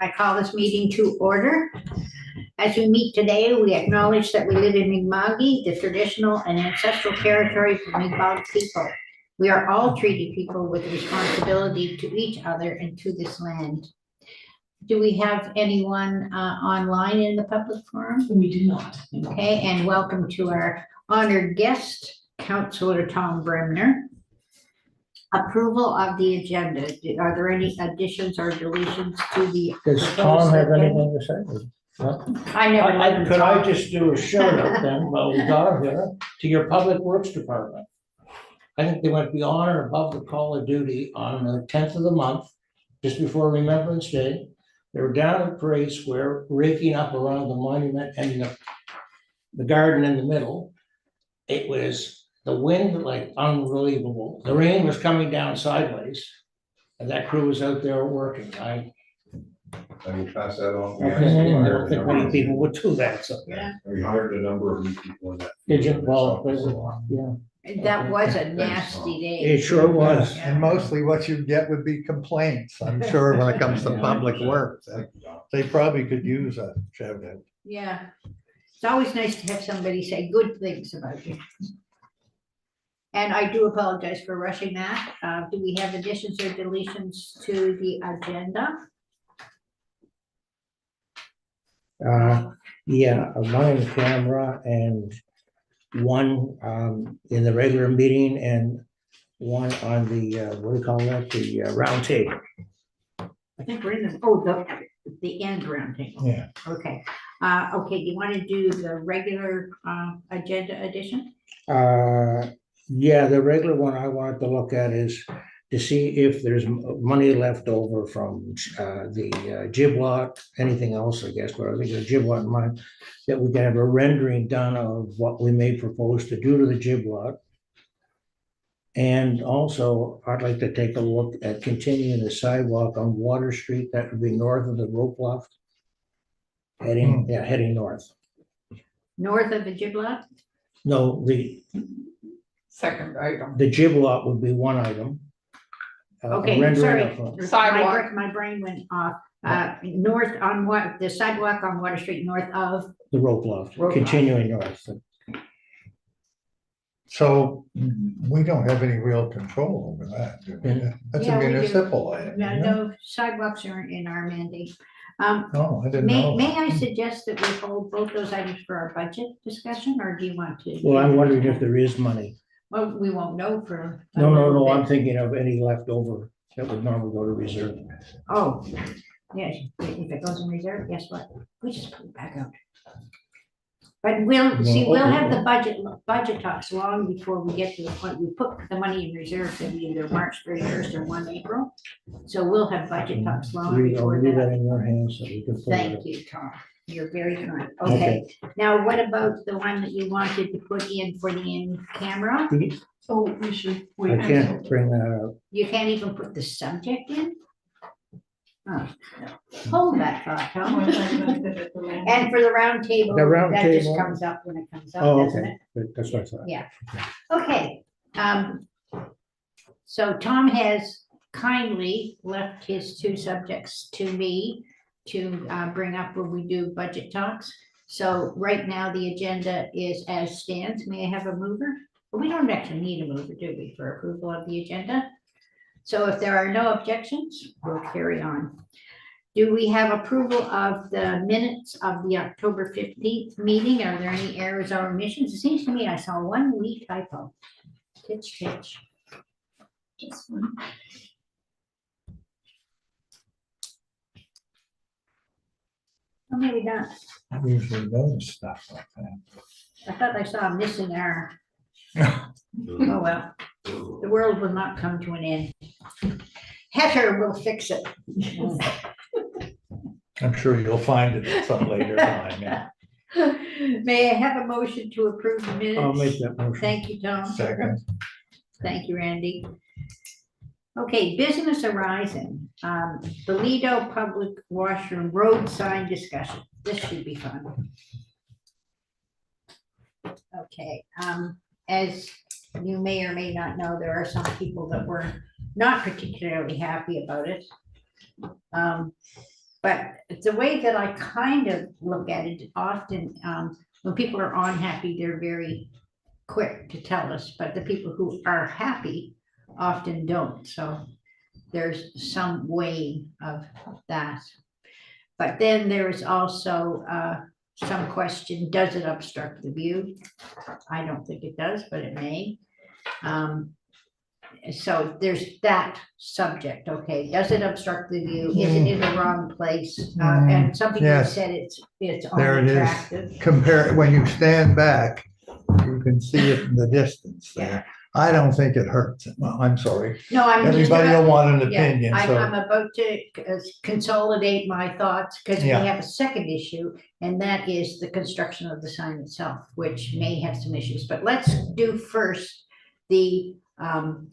I call this meeting to order. As we meet today, we acknowledge that we live in Mi'kmaq, the traditional and ancestral territory of the Mi'kmaq people. We are all treaty people with responsibility to each other and to this land. Do we have anyone online in the public forum? We do not. Okay, and welcome to our honored guest, Councillor Tom Bremner. Approval of the agenda. Are there any additions or deletions to the? Does Tom have anything to say? No? I never let him Could I talk. just do a shout out then, while we got here, to your Public Works Department? I think they went beyond and above the call of duty on the 10th of the month, just before Remembrance Day. They were down at Parade Square, raking up around the monument and the garden in the middle. It was the wind like unbelievable. The rain was coming down sideways. And that crew was out there working. I you pass that on? don't think many people would do that, so. Yeah, We hired a number of new people in that. Did you? field Well, themselves. yeah, that was a nasty day. it sure was. Yeah. And mostly what you get would be complaints, I'm sure, when it comes to public works. They probably could use a shout out. Yeah, it's always nice to have somebody say good things about you. And I do apologize for rushing that. Do we have additions or deletions to the agenda? Yeah, one in camera and one in the regular meeting and one on the, what do you call that, the round table. I think we're in the end round table. Yeah. Okay, okay, do you want to do the regular agenda addition? Yeah, the regular one I wanted to look at is to see if there's money left over from the jib lot, anything else, I guess, but I think the jib lot in mind, that we can have a rendering done of what we may propose to do to the jib lot. And also, I'd like to take a look at continuing the sidewalk on Water Street, that would be north of the rope loft. Heading north. North of the jib lot? No, the Second item. jib lot would be one item. A Okay, rendering sorry. of- Sidewalk. My brain went off. North on what, the sidewalk on Water Street, north of, The rope loft, Rope loft. continuing north. So we don't have any real control over that, do we? Yeah. That's Yeah, a we do. municipal item. no, isn't it? no, sidewalks are in our mandate. Oh, I didn't know. May I suggest that we hold both those items for our budget discussion, or do you want to? Well, I'm wondering if there is money. Well, we won't know for. a No, little I'm bit. thinking of any leftover that would normally go to reserve. Oh, yes, if it goes in reserve, guess what? We just put it back out. But we'll have the budget talks long before we get to the point, we put the money in reserve in either March 31st or 1 April. So we'll have budget talks long I'll before leave that that. in your hands so we can. pull it Thank up. you, Tom. You're very kind. Okay, now what about the one that you wanted to put in for the in-camera? So we should. I can't bring that up. You can't even put the subject in? Oh, hold that thought, Tom. And for the round table, The round that just table. comes up when it comes up, Oh, doesn't okay, it? that's what I thought. Yeah. Okay, so Tom has kindly left his two subjects to me to bring up when we do budget talks. So right now, the agenda is as stands. May I have a mover? We don't actually need a mover, do we, for approval of the agenda? So if there are no objections, we'll carry on. Do we have approval of the minutes of the October 15th meeting? Are there any errors or omissions? It seems to me I saw one wee typo. Titch. Just one. Oh, maybe not. I usually notice stuff like that. I thought I saw a missing R. Oh, well, the world will not come to an end. Heather will fix it. I'm sure you'll find it at some later time, yeah. May I have a motion to approve the minutes? I'll make that motion. Thank you, Tom. Second. Thank you, Randy. Okay, business arising, the Lido Public Washroom Road Sign discussion. This should be fun. Okay, as you may or may not know, there are some people that were not particularly happy about it. But the way that I kind of look at it, often, when people are unhappy, they're very quick to tell us, but the people who are happy often don't, so there's some weighing of that. But then there is also some question, does it obstruct the view? I don't think it does, but it may. So there's that subject, okay, does it obstruct the view? Is it in the wrong place? And some people have Yes. said it's There it is. unattractive. Compare, when you stand back, you can see it in the distance there. I don't think it hurts. Well, I'm sorry. No, I'm just Everybody will about, want an yeah, opinion, I'm so, about to consolidate my thoughts, because we Yeah. have a second issue, and that is the construction of the sign itself, which may have some issues, but let's do first the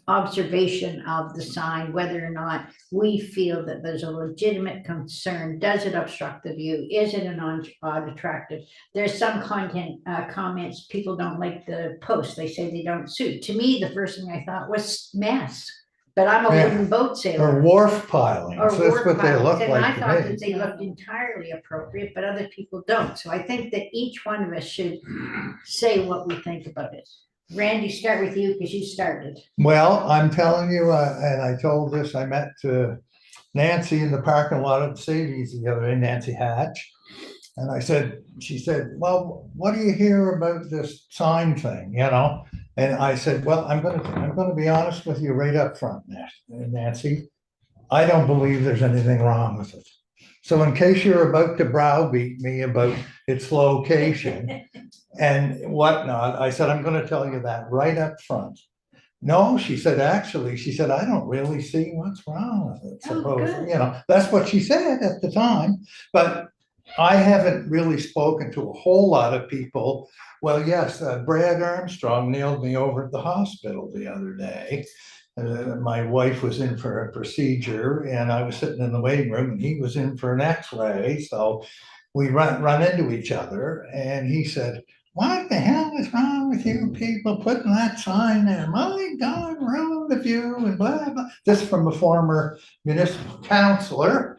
observation of the sign, whether or not we feel that there's a legitimate concern. Does it obstruct the view? Is it an unattractive? There's some comments, people don't like the post, they say they don't suit. To me, the first thing I thought was masts, but I'm a Yeah. wooden boat sailor. or wharf pilings, Or that's wharf what they pilings, look and I like thought to that me. they looked entirely appropriate, but other people don't. So I think that each one of us should say what we think about it. Randy, start with you because you started. Well, I'm telling you, and I told this, I met Nancy in the parking lot of Sadie's the other day, Nancy Hatch. And I said, she said, well, what do you hear about this sign thing, you know? And I said, well, I'm gonna be honest with you right up front, Nancy. I don't believe there's anything wrong with it. So in case you're about to browbeat me about its location and whatnot, I said, I'm gonna tell you that right up front. No, she said, actually, she said, I don't really see what's wrong with it, Oh, supposedly, good. you know, that's what she said at the time. But I haven't really spoken to a whole lot of people. Well, yes, Brad Armstrong nailed me over at the hospital the other day. My wife was in for a procedure and I was sitting in the waiting room and he was in for an x-ray. So we run into each other and he said, what the hell is wrong with you people putting that sign there? My God, ruin the view and blah, blah. This from a former municipal councillor.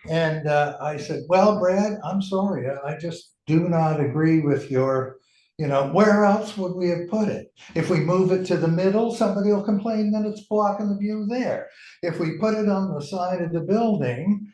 And I said, well, Brad, I'm sorry, I just do not agree with your, you know, where else would we have put it? If we move it to the middle, somebody will complain that it's blocking the view there. If we put it on the side of the building,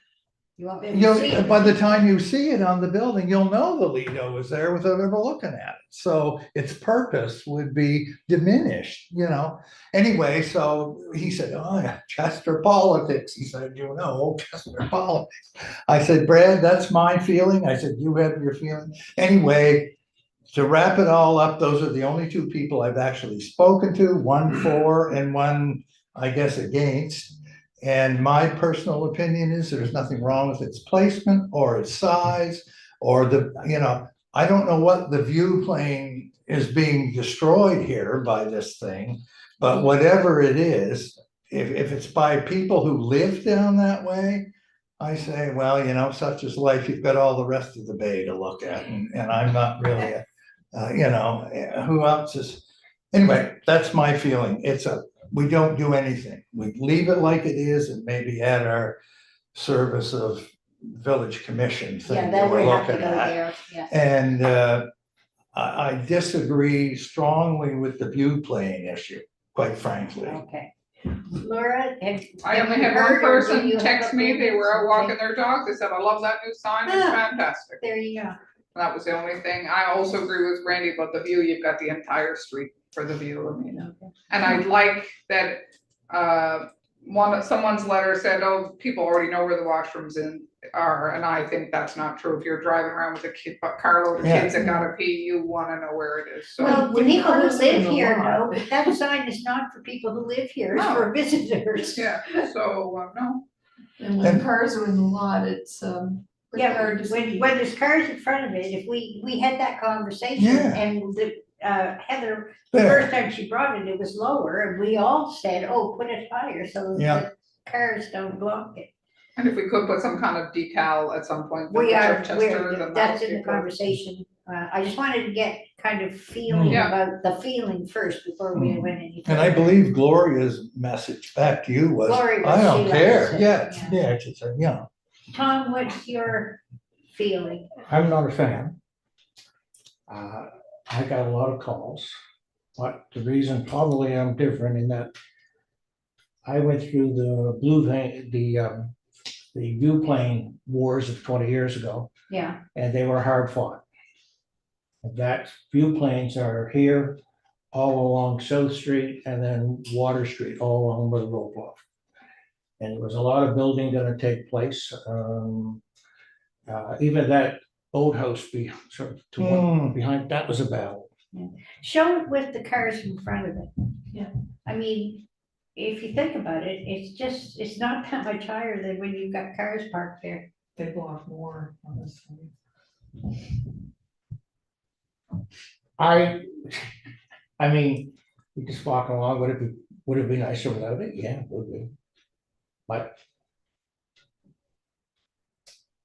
You won't be able to see it. by the time you see it on the building, you'll know the Lido is there without ever looking at it. So its purpose would be diminished, you know. Anyway, so he said, oh, yeah, Chester politics. He said, you know, Chester politics. I said, Brad, that's my feeling. I said, you have your feeling. Anyway, to wrap it all up, those are the only two people I've actually spoken to, one for and one, I guess, against. And my personal opinion is there's nothing wrong with its placement or its size or the, you know, I don't know what the view plane is being destroyed here by this thing, but whatever it is, if it's by people who live down that way, I say, well, you know, such is life. You've got all the rest of the bay to look at, and I'm not really, you know, who else is? Anyway, that's my feeling. We don't do anything. We leave it like it is and maybe add our service of village commission Yeah, thing that that we're we have to looking go at. there, yeah. And I disagree strongly with the view plane issue, quite frankly. Okay. Laura, I only had one person text me, they were out walking their dog, they said, I love that new sign, it's Ah. fantastic. There you go. That was the only thing. I also agree with Randy about the view. You've got the entire street for the view. I mean, Okay. and I like that, someone's letter said, oh, people already know where the washrooms are. And I think that's not true. If you're driving around with a carload of Yeah. kids that gotta pee, you wanna know where it is. So, Well, the when people who cars are live in the here lot- know, but that sign is not for people who live here, it's No. for visitors. yeah, so, no. And when cars are in the lot, it's, Yeah, required to when see. there's cars in front of it, if we had that conversation Yeah. and Heather, the There. first time she brought it, it was lower, and we all said, oh, put it higher, so Yeah. the cars don't block it. And if we could put some kind of decal at some point. We are, Chester, then that that's would in be the good. conversation I just wanted to get kind of feeling Yeah. about the feeling first before we went any. And I further. believe Gloria's message back to you was, Gloria was- I she don't likes care, it, yeah, yeah. yeah, she said, yeah. Tom, what's your feeling? I'm not a fan. I got a lot of calls, but the reason probably I'm different in that I went through the the Viewplane wars of 20 years ago, Yeah, and they were hard fought. And that Viewplanes are here all along South Street and then Water Street, all along where the road bluff. And there was a lot of building gonna take place. Even that old house sort of to one behind, that was a battle. show it with the cars in front of it. Yeah. I mean, if you think about it, it's not that much higher than when you've got cars parked there. They block more on this side. I mean, we just walking along, would it be nicer without it? Yeah, it would be. But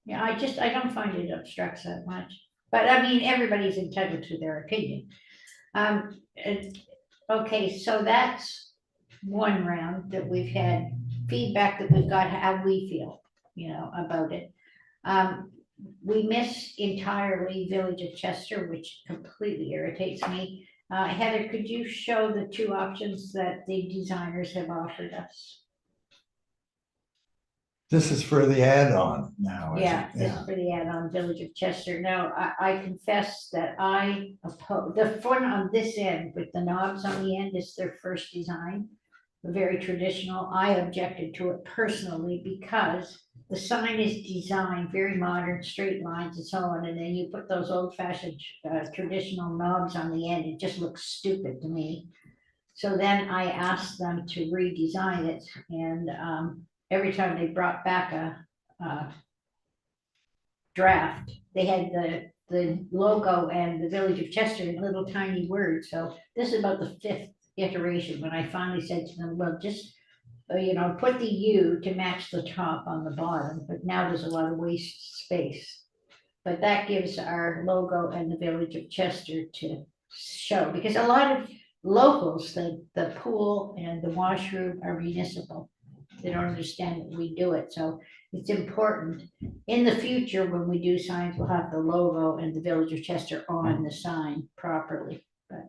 Yeah, I don't find it obstructs that much, but I mean, everybody's entitled to their opinion. Okay, so that's one round that we've had feedback that we've got how we feel, about it. We miss entirely Village of Chester, which completely irritates me. Heather, could you show the two options that the designers have offered us? This is for the add-on now. is it? Yeah, this is for the add-on Village of Chester. Now, I confess that I oppose, the front on this end with the knobs on the end is their first design. Very traditional. I objected to it personally because the sign is designed very modern, straight lines and so on, and then you put those old-fashioned traditional knobs on the end, it just looks stupid to me. So then I asked them to redesign it, and every time they brought back a draft, they had the logo and the Village of Chester in little tiny words. So this is about the fifth iteration when I finally said to them, well, just put the U to match the top on the bottom, but now there's a lot of waste space. But that gives our logo and the Village of Chester to show, because a lot of locals think the pool and the washroom are municipal. They don't understand that we do it, so it's important. In the future, when we do signs, we'll have the logo and the Village of Chester on the sign properly, but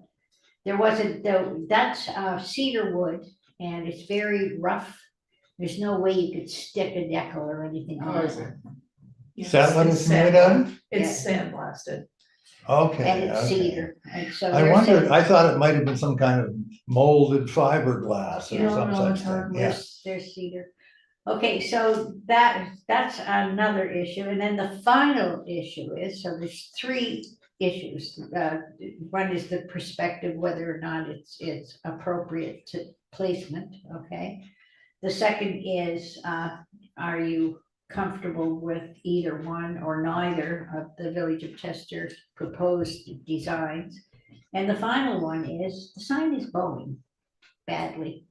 there wasn't, though, that's cedar wood, and it's very rough. There's no way you could stick a decal or anything on is it. it? Is that what it's made of? It's sandblasted. Okay. And it's okay. cedar, and so. I they're wondered, saying- I thought it might have been some kind of molded fiberglass or No, some no, such it's thing, hardwood. yeah. There's cedar. Okay, so that's another issue, and then the final issue is, so there's three issues. One is the perspective, whether or not it's appropriate to placement, okay? The second is, are you comfortable with either one or neither of the Village of Chester's proposed designs? And the final one is, the sign is bowing badly,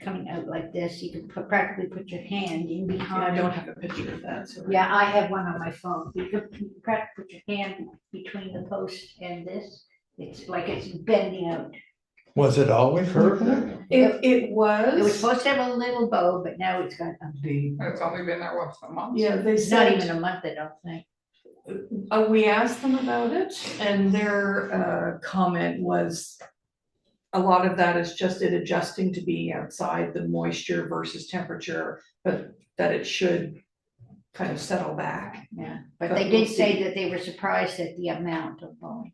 coming out like this. You can practically put your hand in I behind. don't have a picture of that, so. Yeah, I have one on my phone. You can practically put your hand between the post and this. It's like it's bending out. Was it always like that? It was. It was supposed to have a little bow, but now it's got a big, It's only been there, what, a month? Yeah, they it's not even said, a month, I don't think. we asked them about it, and their comment was a lot of that is just it adjusting to be outside, the moisture versus temperature, but that it should kind of settle back. Yeah, but But they we'll did say see. that they were surprised at the amount of bowing.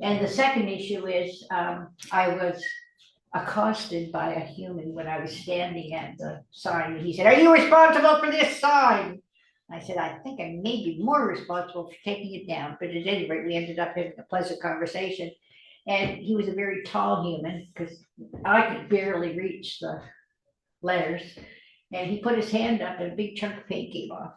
And the second issue is, I was accosted by a human when I was standing at the sign, and he said, "Are you responsible for this sign?" I said, "I think I may be more responsible for taking it down," but at any rate, we ended up having a pleasant conversation. And he was a very tall human, because I could barely reach the letters. And he put his hand up and a big chunk of paint came off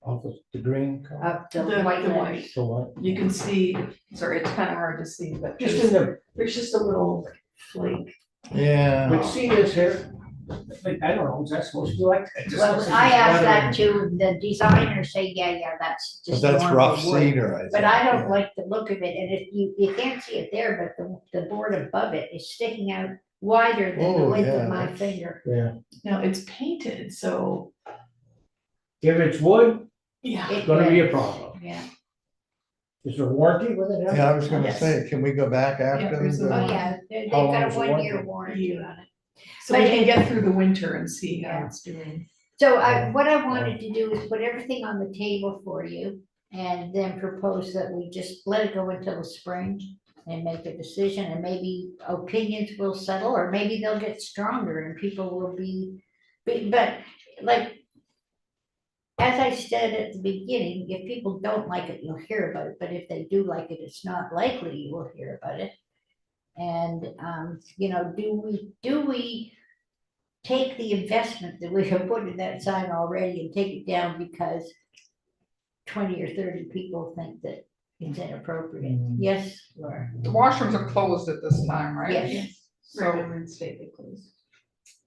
of the green color, of the The white white. letters. so what? You can see, sorry, it's kind of hard to see, but Just in the, there's just a little flake. Yeah, but see this here, Like, I don't know, is that supposed to be like? that? Just Well, looks like I it's asked that weathering. too, the designers say, yeah, that's But just that's normal rough wood. cedar, I think. But I don't yeah. like the look of it, and if you can't see it there, but the board above it is sticking out wider than the Oh, width yeah, of my that's- finger. Yeah, Now, it's painted, so, if it's wood, yeah. it's gonna be a It- problem. Yeah, Is there warranty with it? Yeah, I was gonna Yes. say, can we go back after? there's a the- oh yeah, they've How long got a is the 1 year warranty? warranty on it. So we But can it- get through the winter and see how Yeah. it's doing. So what I wanted to do is put everything on the table for you and then propose that we just let it go until the spring and make a decision, and maybe opinions will settle, or maybe they'll get stronger and people will but like, as I said at the beginning, if people don't like it, you'll hear about it, but if they do like it, it's not likely you will hear about it. And, do we take the investment that we have put in that sign already and take it down because 20 or 30 people think that it's inappropriate? Mm. Yes, Laura? The washrooms are closed at this time, right? Yes. So, State they closed.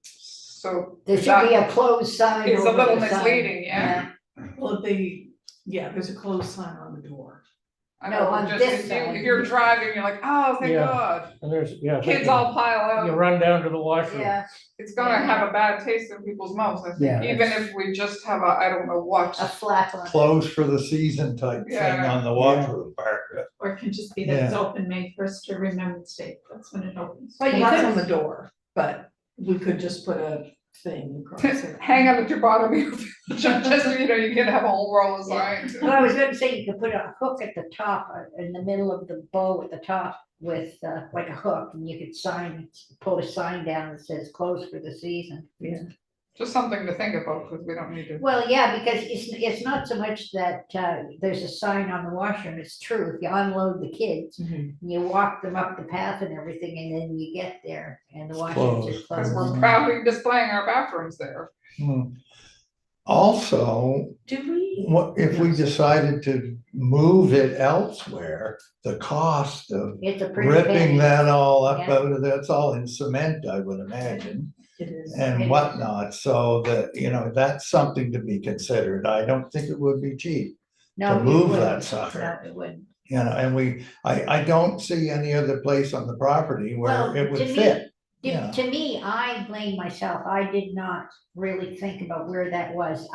so. There should be a closed sign. It's a over little the sign. misleading, yeah. Well, there's a closed sign on the door. I No, know, on but just this if side. you're driving, you're like, oh, thank Yeah. God. And there's, yeah. Kids like all pile You out. run down to the washroom. Yeah, It's gonna have a bad taste in people's mouths, I Yeah, think, even it's- if we just have a, I don't know what. a flap on it. Closed for the season type thing Yeah. on the washroom part. Or it can just be Yeah. that it's open May first to Remembrance Day, that's when it opens. Well, Well, you that's could- on the door, but we could just put a thing across it. Hang out at your bottom of your, just, so you know, you can have a whole row of Yeah. signs. Well, I was gonna say you could put a hook at the top, in the middle of the bow at the top with, like a hook, and you could pull a sign down that says closed for the season. Just something to think about, because we don't need to. Well, yeah, because it's not so much that, there's a sign on the washroom, it's true, if you unload the kids, Mhm. you walk them up the path and everything, and then you get there, and the washrooms is Because closed. we're proudly displaying our bathrooms there. Hmm. Also, Do we? what, if we decided to move it elsewhere, the cost of It's a pretty ripping penny. that all up Yeah. out of there, it's all in cement, I would imagine, It is. It and is. whatnot, so that, that's something to be considered. I don't think it would be cheap, No, to it move wouldn't. that sucker. No, it wouldn't. and I don't see any other place on the property where Well, it would to me- fit. To- Yeah. To me, I blame myself, I did not really think about where that was,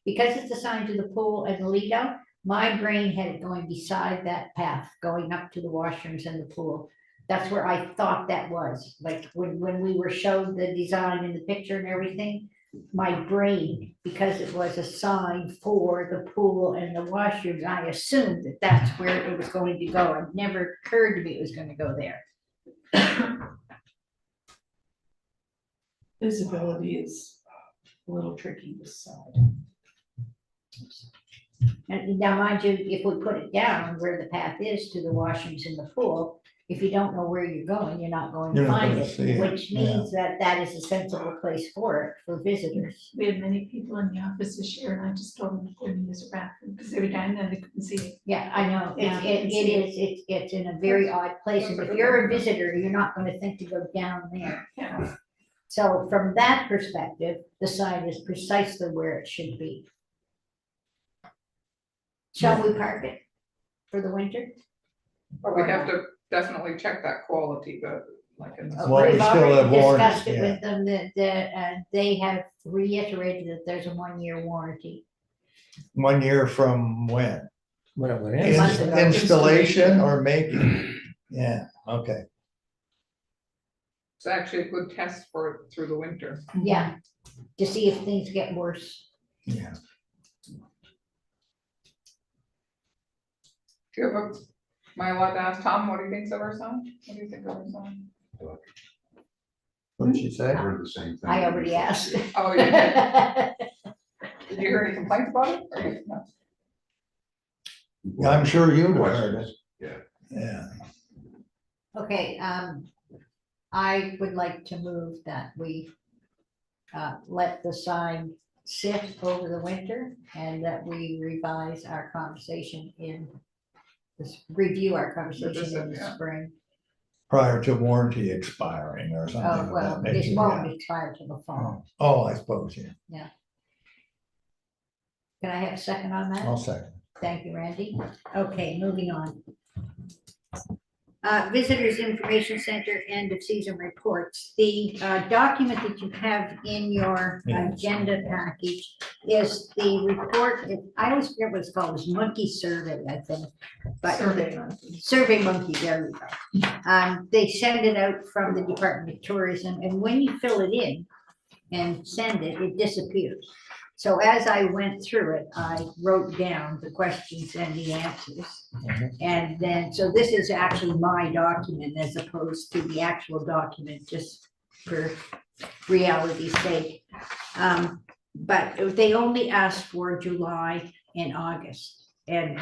because it's assigned to the pool and the Lido, my brain had it going beside that path, going up to the washrooms and the pool. That's where I thought that was, like, when we were showed the design in the picture and everything, my brain, because it was assigned for the pool and the washrooms, I assumed that that's where it was going to go, it never occurred to me it was gonna go there. Visibility is a little tricky this side. And now, mind you, if we put it down where the path is to the washrooms in the pool, if you don't know where you're going, you're not going to You're not find gonna see it, it, which means that that is a sensible place for it, for visitors. We had many people in the office this year, and I just told them to go and use a bathroom, because they were down there, they couldn't see it. Yeah, I know, Yeah, it's, you can it see is, it's in a very odd place, and if you're a visitor, you're not gonna think to go down there. Yeah. So from that perspective, the sign is precisely where it should be. Shall we park it for the winter? But we have to definitely check that quality, but like in the. Well, we We've still already have warranty, discussed it yeah. with them, that they have reiterated that there's a 1 year warranty. 1 year from when? When it went in. month ago. Installation or making? Yeah, okay. It's actually a good test for it through the winter. Yeah, to see if things get worse. Yeah. Do you have a, am I allowed to ask Tom what he thinks of our sign? What do you think of our sign? What'd she say? I heard the same thing. I already asked. Oh, you did? Did you hear any complaints about it? Or you- no? Yeah, I'm sure you'd have heard it. Questions? Yeah. Okay, I would like to move that we let the sign sit over the winter and that we revise our conversation review our conversation in the Yeah. spring. prior to warranty expiring or something Oh, of well, that this nature, won't yeah. expire till the fall. Oh, I suppose, yeah, Can I have a second on that? I'll second. Thank you, Randy. Okay, moving on. Visitors Information Center end of season reports. The document that you have in your Yeah. agenda package is the report. I always forget what it's called. It's Monkey Survey, I think. But Survey monkey. Survey Monkey, there we go. They send it out from the Department of Tourism, and when you fill it in and send it, it disappears. So as I went through it, I wrote down the questions and the answers. Mhm. And then, so this is actually my document as opposed to the actual document, just for reality's sake. But they only asked for July and August. And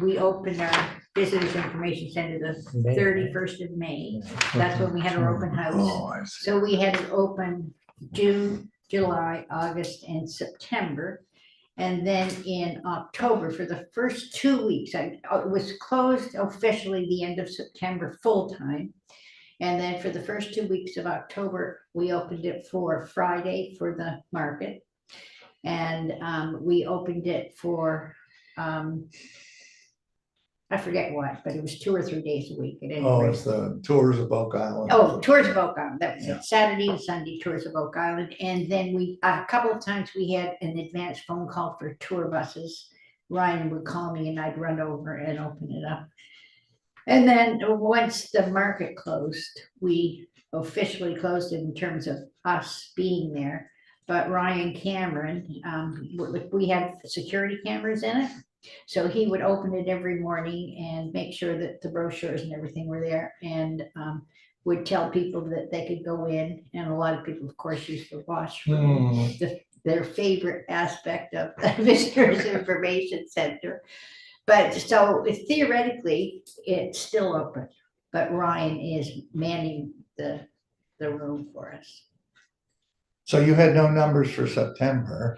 we opened our Visitors Information Center the May. 31st of May. That's when we had our open house. Oh, I see. So we had it open June, July, August, and September. And then in October, for the first 2 weeks, it was closed officially the end of September, full-time. And then for the first 2 weeks of October, we opened it for Friday for the market. And we opened it for, I forget what, but it was 2 or 3 days a week at any Oh, rate. it's the tours of Oak Island. Oh, Tours of Oak Island, that was Yeah. it, Saturday and Sunday Tours of Oak Island, and then a couple of times we had an advance phone call for tour buses. Ryan would call me and I'd run over and open it up. And then once the market closed, we officially closed it in terms of us being there. But Ryan Cameron, we have security cameras in it. So he would open it every morning and make sure that the brochures and everything were there, and would tell people that they could go in. And a lot of people, of course, use the washroom, their favorite aspect of the Visitors Information Center. But so theoretically, it's still open, but Ryan is manning the room for us. So you had no numbers for September.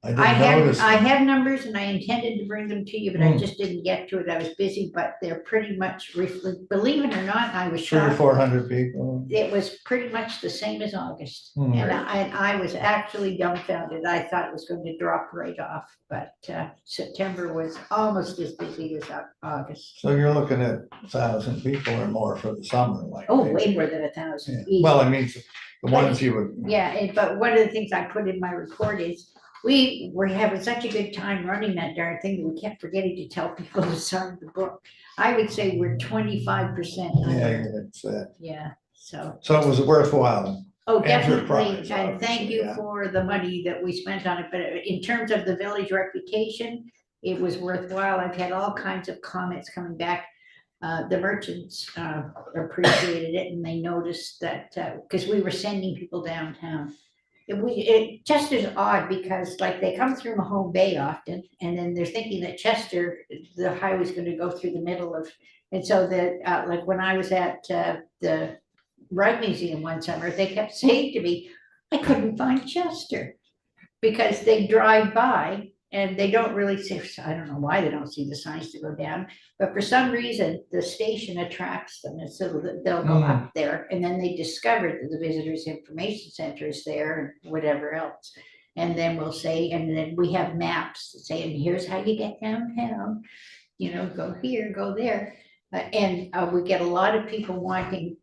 I I didn't notice. I them. have numbers and I intended to bring them to you, but I Hmm. just didn't get to it. I was busy, but they're pretty much, believe it or not, I was 300 or shocked. 400 people. It was pretty much the same as August. Hmm. And I was actually dumbfounded. I thought it was going to drop right off, but September was almost as busy as August. So you're looking at 1,000 people or more for the summer, like. Oh, maybe. way more than Yeah. 1,000. Well, I mean, the ones you would. Yeah, but one of the things I put in my report is, we were having such a good time running that darn thing that we kept forgetting to tell people to sign the book. I would say we're 25% Yeah, under, it's that. yeah, so. So it was worthwhile. Oh, definitely, Enterprise, and thank obviously, you yeah. for the money that we spent on it, but in terms of the village reputation, it was worthwhile. I've had all kinds of comments coming back. The merchants appreciated it, and they noticed that, because we were sending people downtown. It Chester's odd because like they come through Mahone Bay often, and then they're thinking that Chester, the highway's gonna go through the middle of, and so that, like when I was at the Rug Museum one summer, they kept saying to me, I couldn't find Chester. Because they drive by and they don't really see, I don't know why they don't see the signs to go down, but for some reason, the station attracts them, and so they'll go up there, and then they discover that the Visitors Information Center is there and whatever else. And then we'll say, and then we have maps that say, and here's how you get downtown, go here, go there. And we get a lot of people wanting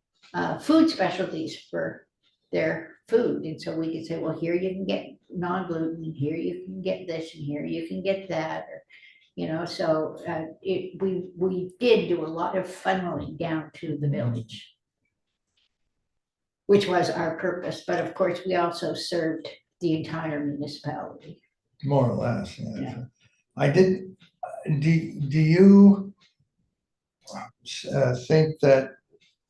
food specialties for their food, and so we can say, well, here you can get non-gluten, and here you can get this, and here you can get that, or so we did do a lot of funneling down to the village, which was our purpose, but of course, we also served the entire municipality. More or less, yeah. Yeah. I did, do you think that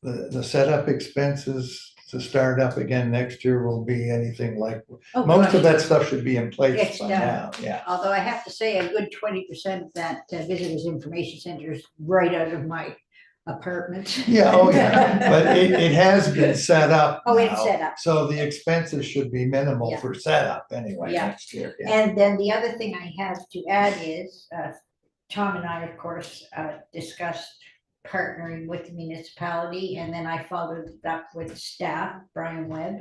the setup expenses to start up again next year will be anything like, Oh, most of gosh. that stuff should be in place It's by done. now, yeah. Although I have to say, a good 20% of that Visitors Information Center is right out of my apartment. Yeah, oh yeah, but it has been set up Oh, it's now, set up. so the expenses should be minimal Yeah. for setup anyway Yeah. next year, yeah. And then the other thing I have to add is, Tom and I, of course, discussed partnering with the municipality, and then I followed it up with staff, Brian Webb.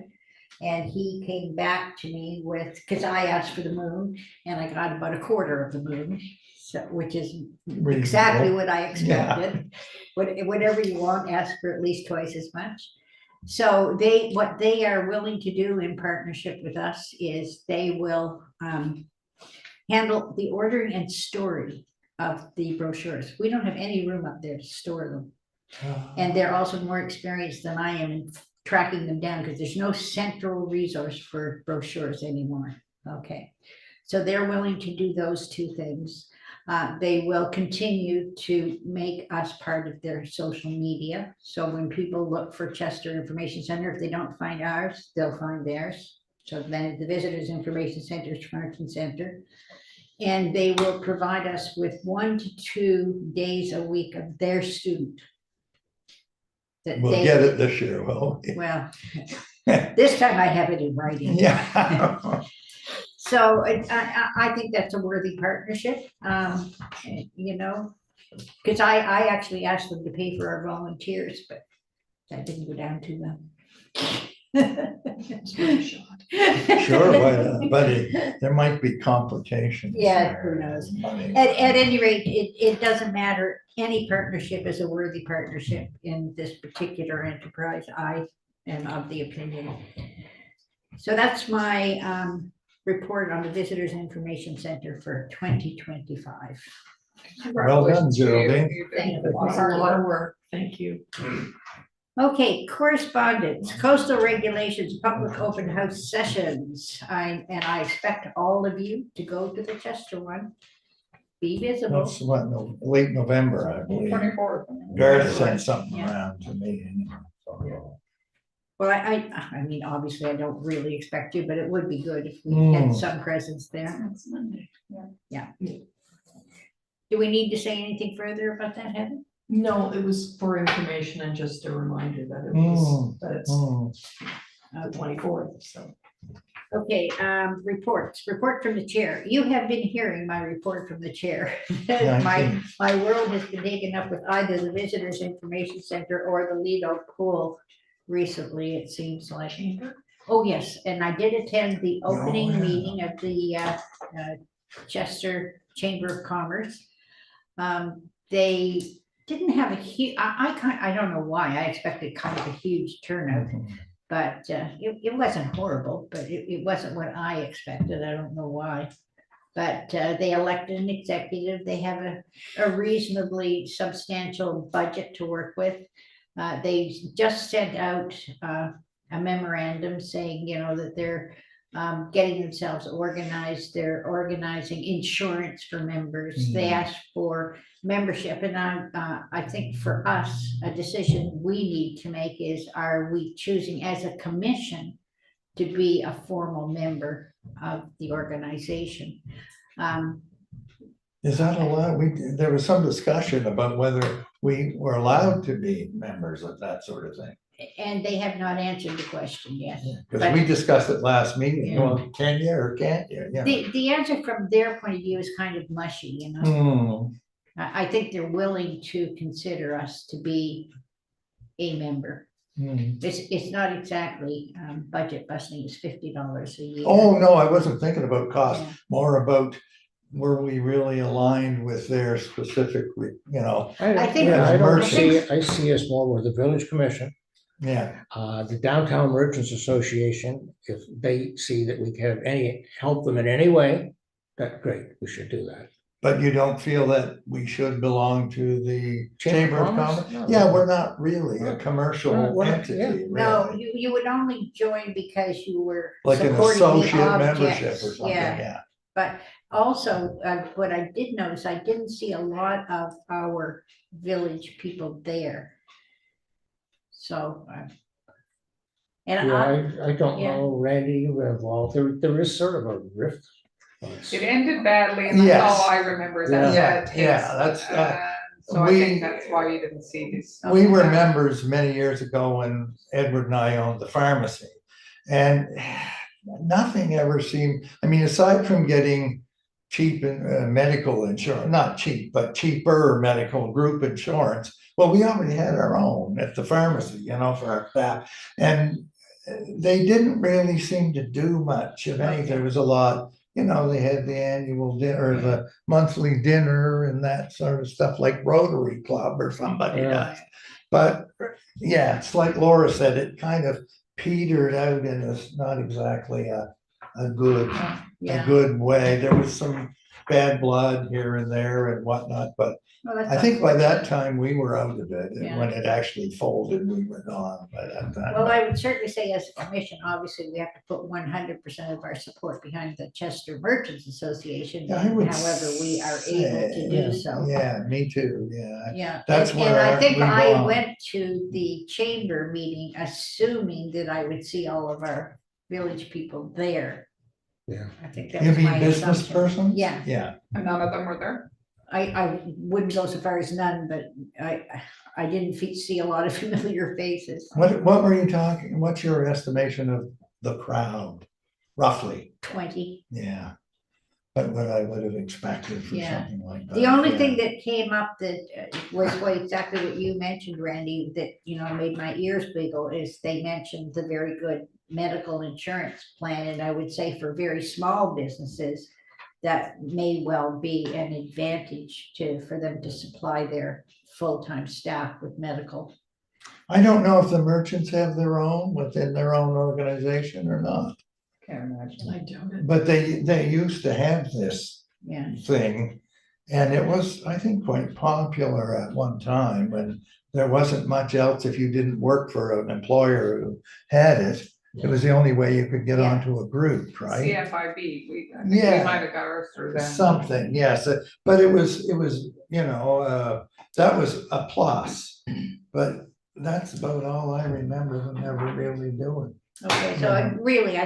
And he came back to me with, because I asked for the moon, and I got about a quarter of the moon, so, which is exactly Reasonable. what I expected. Whatever you want, ask for at least twice as much. So what they are willing to do in partnership with us is they will handle the ordering and storage of the brochures. We don't have any room up there to store them. And they're also more experienced than I am in tracking them down, because there's no central resource for brochures anymore. Okay, so they're willing to do those two things. They will continue to make us part of their social media. So when people look for Chester Information Center, if they don't find ours, they'll find theirs. So then the Visitors Information Center is front and center. And they will provide us with 1 to 2 days a week of their student. That We'll they- get it this year, well. Well, this time I have it in writing. Yeah. So I think that's a worthy partnership, you know, because I actually asked them to pay for our volunteers, but that didn't go down to them. It's worth a shot. Sure, why not? But there might be complications. Yeah, there. who knows? Money. At any rate, it doesn't matter. Any partnership is a worthy partnership in this particular enterprise. I am of the opinion. So that's my report on the Visitors Information Center for 2025. Well done, Congratulations to you. Geraldine. You did Thank a you. lot of It's a hard lot work. of work, thank you. Okay, correspondence, coastal regulations, public open house sessions. I expect all of you to go to the Chester one. Be visible. That's what, late November, I believe. 24th. Gareth sent something Yeah. around to me. So. Well, I mean, obviously, I don't really expect you, but it would be good if we had some presence there. That's Monday. Do we need to say anything further about that, Heather? No, it was for information and just a reminder that it was, that it's the 24th, so. Okay, report from the chair. You have been hearing my report from the chair. Yeah, I My world has been taken up with either the Visitors Information Center or the Lido Pool recently, it seems like. Oh, yes, and I did attend the opening yeah. meeting of the Chester Chamber of Commerce. They didn't have a huge, I don't know why, I expected kind of a huge turnout. But it wasn't horrible, but it wasn't what I expected. I don't know why. But they elected an executive. They have a reasonably substantial budget to work with. They just sent out a memorandum saying, you know, that they're getting themselves organized. They're organizing insurance for members. They asked for membership, and I think for us, a decision we need to make is, are we choosing as a commission to be a formal member of the organization? Is that allowed? There was some discussion about whether we were allowed to be members of that sort of thing. And they have not answered the question yet. Because we discussed it last meeting, Yeah. well, can you or can't you? Yeah. The answer from their point of view is kind of mushy, you know? Hmm. I think they're willing to consider us to be a member. Hmm. It's not exactly budget busting, it's $50 a year. Oh, no, I wasn't thinking about cost, Yeah. more about were we really aligned with their specific, you know, I think- Yeah, I don't Merchants. see, I see us more with the village commission, yeah. the Downtown Merchants Association. If they see that we can help them in any way, that's great, we should do that. But you don't feel that we should belong to the Chamber of Commerce? No. Yeah, we're not really a commercial We're not, entity, No, really. you would only join because you were Like an supporting the associate membership objects. or something, yeah. But also, what I did notice, I didn't see a lot of our village people there. So. And Yeah, I don't yeah. know, Randy, you were involved, there is sort of a rift. It ended badly, and that's Yes. all I remember, is that Yeah, bad taste. yeah, that's, So I think we- that's why you didn't see these. We were members many years ago when Edward and I owned the pharmacy. And nothing ever seemed, I mean, aside from getting cheap medical insurance, not cheap, but cheaper medical group insurance, Well, we already had our own at the pharmacy, you know, for our staff. And they didn't really seem to do much, if anything. There was a lot, you know, they had the annual dinner, or the monthly dinner and that sort of stuff, like Rotary Club or somebody Yeah. does. But yeah, it's like Laura said, it kind of petered out and it's not exactly a good, Yeah. a good way. There was some bad blood here and there and whatnot, but Well, that's I think by that unfortunate. time we were out of it, and Yeah. when it actually folded, we were gone by that time. Well, I would certainly say as a commission, obviously, we have to put 100% of our support behind the Chester Merchants Association. Yeah, I would However, we are able to say, do so. Yeah, me too, yeah. Yeah, That's and where I think we I belong. went to the chamber meeting assuming that I would see all of our village people there. Yeah. I think that You was mean my business assumption. persons? Yeah. Yeah, And none of them were there. I wouldn't go so far as none, but I didn't see a lot of familiar faces. what were you talking, what's your estimation of the crowd, roughly? 20. Yeah. But what I would have expected for Yeah. something like that. The only yeah. thing that came up that was exactly what you mentioned, Randy, that, you know, made my ears wiggle is they mentioned the very good medical insurance plan. And I would say for very small businesses, that may well be an advantage for them to supply their full-time staff with medical. I don't know if the merchants have their own within their own organization or not, Can't imagine. I doubt it. but they used to have this Yeah, thing. And it was, I think, quite popular at one time when there wasn't much else. If you didn't work for an employer who had it, it was the only way you could get Yeah. onto a group, right? CFIB, I think we Yeah. might have got ours through them. Something, yes, but it was, you know, that was a plus. But that's about all I remember them ever really doing. okay, so I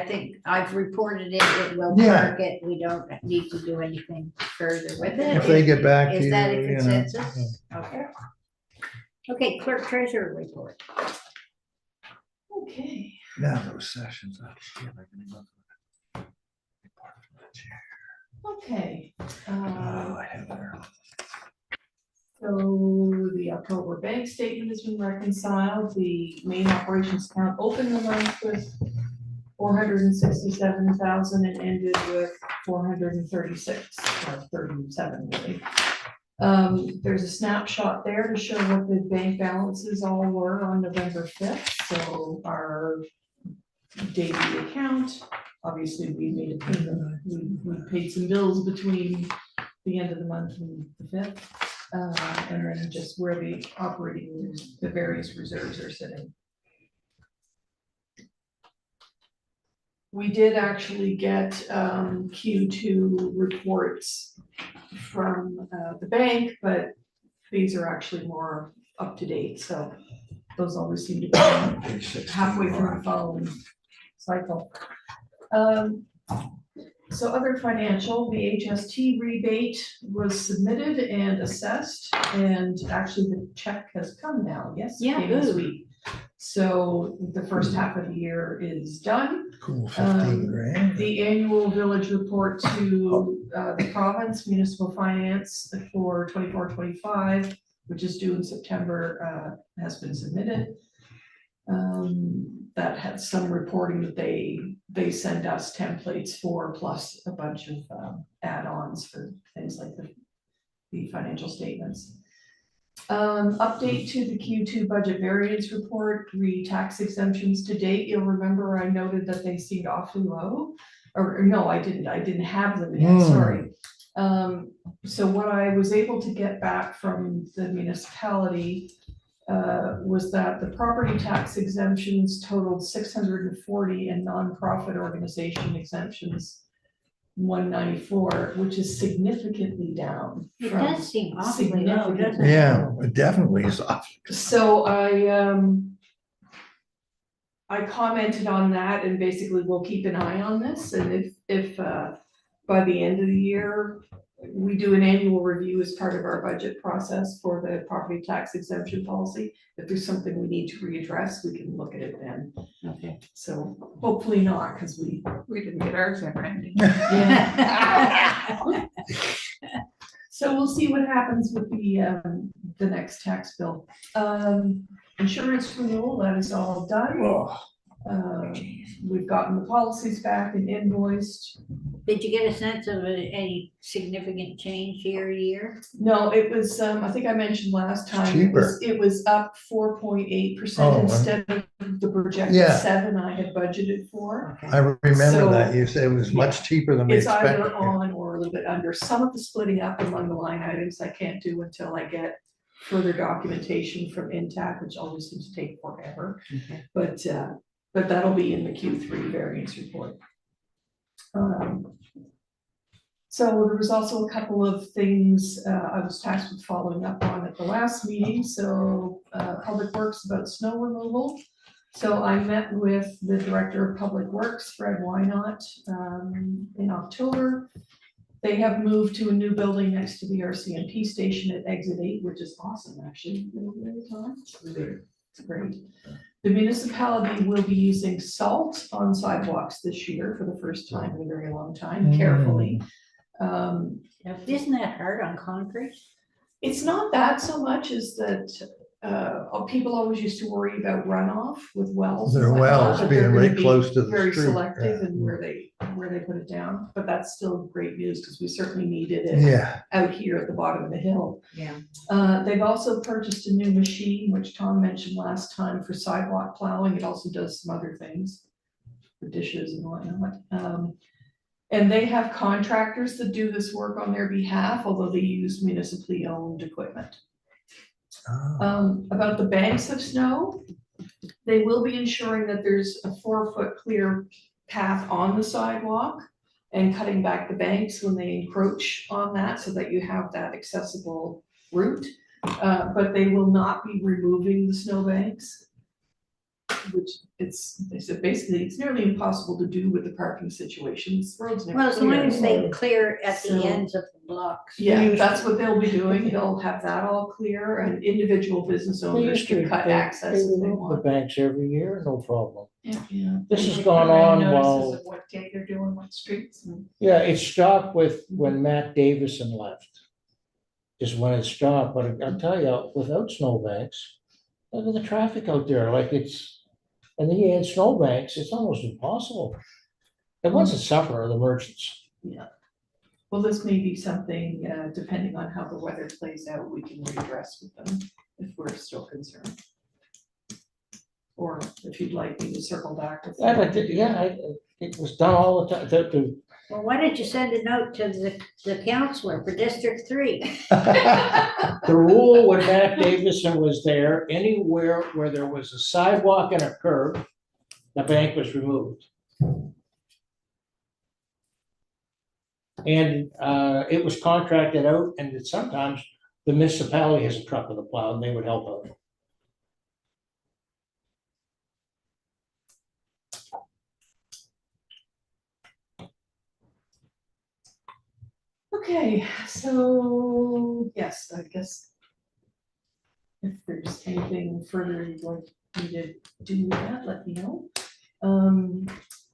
think I've reported it, we'll Yeah. mark it, we don't need to do anything further with it. If they get back to Is you, that a you know. consensus? Okay. Okay, clerk treasurer report. Okay. Now those sessions. I'll see if I can look. Report from the chair. Okay. Oh, I have it early. So the October bank statement has been reconciled, the main operations account opened the month with 467,000 and ended with 436, or 37 really. There's a snapshot there to show what the bank balances all were on November 5th, so our daily account, obviously we made a payment, we paid some bills between the end of the month and the 5th. And then just where the the various reserves are sitting. We did actually get Q2 reports from the bank, but these are actually more up to date, so those always seem to be Page 16. halfway through the following cycle. So other financial, the HST rebate was submitted and assessed, and actually the check has come now, yes? it Yeah, came this good. week. So the first half of the year is done. Cool, 15 grand. The annual village report to the province municipal finance for 24-25, which is due in September, has been submitted. That had some reporting that they send us templates for, plus a bunch of add-ons for things like the financial statements. Update to the Q2 budget variance report, tax exemptions to date. You'll remember I noted that they seemed awfully low, or no, I didn't have them yet, sorry. So what I was able to get back from the municipality was that the property tax exemptions totaled 640 and nonprofit organization exemptions 194, which is significantly down. It from does seem awfully low, doesn't it? Yeah, it definitely is off. So I commented on that, and basically we'll keep an eye on this, and if by the end of the year, we do an annual review as part of our budget process for the property tax exemption policy. If there's something we need to readdress, we can look at it then. Okay. So hopefully not, because we. We didn't get ours in, Randy. Yeah. So we'll see what happens with the next tax bill. Insurance renewal, that is all done. We've gotten the policies back and invoiced. Did you get a sense of any significant change year to year? No, it was, I think I mentioned last time. Cheaper. It was up 4.8% Oh, instead of the projected Yeah. 7 I had budgeted for. I remember that. So, You said it was much cheaper than we It's expected. either on or a little bit under. Some of the splitting up among the line items I can't do until I get further documentation from Intac, which always seems to take forever. Okay. But that'll be in the Q3 variance report. So there was also a couple of things I was tasked with following up on at the last meeting, so Public Works about snow removal. So I met with the Director of Public Works, Fred Wynot, in October. They have moved to a new building next to the RCMP station at Exit 8, which is awesome, actually. It's great. The municipality will be using salt on sidewalks this year for the first time in a very long time, carefully. Now, isn't that hard on concrete? It's not that so much as that, people always used to worry about runoff with wells. and Their whatnot, wells but being they're gonna right be close to the very street, selective yeah. in where they put it down, but that's still great news, because we certainly needed it Yeah, out here at the bottom of the hill. Yeah. They've also purchased a new machine, which Tom mentioned last time, for sidewalk plowing. It also does some other things, for dishes and whatnot. And they have contractors that do this work on their behalf, although they use municipally owned equipment. About the banks of snow, they will be ensuring that there's a 4-foot clear path on the sidewalk and cutting back the banks when they encroach on that, so that you have that accessible route. But they will not be removing the snowbanks, which they said basically it's nearly impossible to do with the parking situations. Roads never Well, as long clear. as they clear at the So- ends of the blocks. Yeah, that's what they'll be doing. They'll have that all clear, and individual business They owners used to, can cut they access if they remove the want. banks every year, no problem. Yeah. This has Put gone rain on notices while, of what day they're doing, what streets. And yeah, it stopped with when Matt Davison left. Just when it stopped, but I'll tell you, without snowbanks, look at the traffic out there, like and then you add snowbanks, it's almost impossible. The ones that suffer are the merchants. Well, this may be something, depending on how the weather plays out, we can readdress with them if we're still concerned. Or if you'd like me to circle back with. Yeah, them but, to do yeah, that. it was done all the time, Well, why don't you send a note to the counselor for District 3? the rule when Matt Davison was there, anywhere where there was a sidewalk and a curb, the bank was removed. And it was contracted out, and sometimes the municipality has a truck with a plow, and they would help out. Okay, so, yes, I guess. If there's anything further you'd like me to do with that, let me know.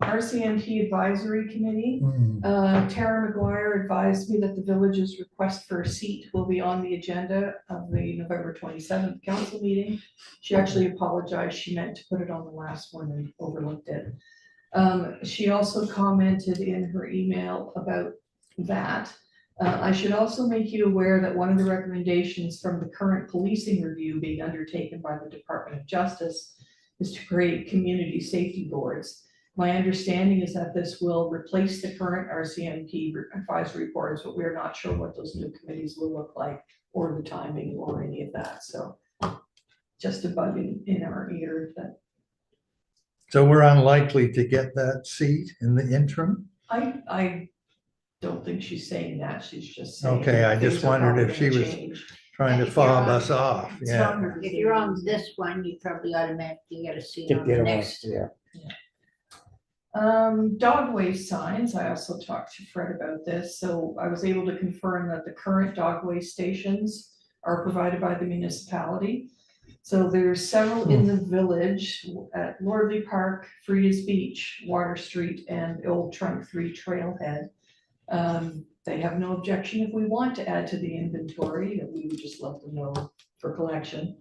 RCMP Advisory Committee, Tara McGuire advised me that the village's request for a seat will be on the agenda of the November 27th council meeting. She actually apologized, she meant to put it on the last one and overlooked it. She also commented in her email about that. I should also make you aware that one of the recommendations from the current policing review being undertaken by the Department of Justice is to create community safety boards. My understanding is that this will replace the current RCMP advisory boards, but we're not sure what those new committees will look like, or the timing, or any of that, so just a bug in our ear that So we're unlikely to get that seat in the interim? I don't think she's saying that, she's just saying. Okay, that I just things are wondered probably if she gonna was change. trying to If you're fob on- us off, It's yeah. not her If you're on decision. this one, you probably automatically get a seat To on get the on, next. yeah. Dog waste signs, I also talked to Fred about this, so I was able to confirm that the current dog waste stations are provided by the municipality. So there's several in the village at Lordley Park, Frida's Beach, Water Street, and Old Trunk 3 Trailhead. They have no objection if we want to add to the inventory, we would just let them know for collection.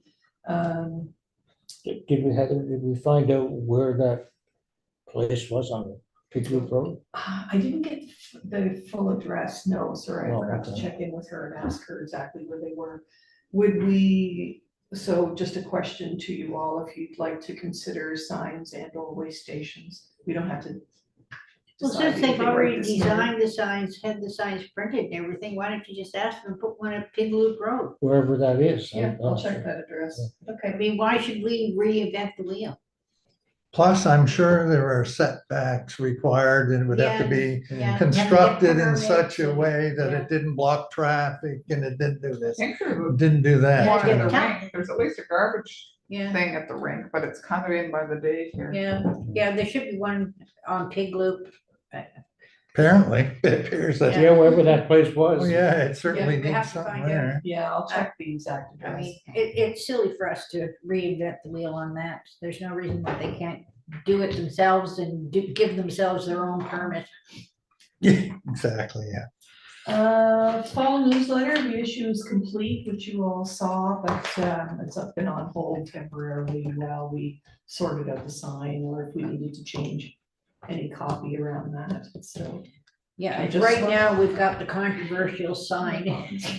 Did we, Heather, did we find out where that place was on Pig Loop Road? I didn't get the full address, no, sorry, I Oh, forgot to okay. check in with her and ask her exactly where they were. Would we, so just a question to you all, if you'd like to consider signs and or way stations, we don't have to. Well, decide since they've anything right already this minute. designed the signs, had the signs printed and everything, why don't you just ask them to put one at Pig Loop Road? Wherever that is. Yeah, I'll check that address. I Okay. mean, why should we reinvent the wheel? Plus, I'm sure there are setbacks required and it would have to be Yeah, you have to get constructed in permits such a and- way that yeah. it didn't block traffic and it didn't do I this, think there's didn't do one that. Yeah, at the yeah. rink, there's at least a garbage Yeah, thing at the rink, but it's kind of in by the daycare. yeah, there should be one on Pig Loop. Apparently, it appears that, Yeah, wherever that place was. oh yeah, it certainly we have needs to something find out. there. Yeah, I'll check the exact I address. mean, it's silly for us to reinvent the wheel on that. There's no reason why they can't do it themselves and give themselves their own permit. Yeah, exactly, yeah. Fall newsletter, the issue is complete, which you all saw, but it's been on hold temporarily while we sorted out the sign, or if we needed to change any copy around that, so. Yeah, I and just right saw- now, we've got the controversial sign.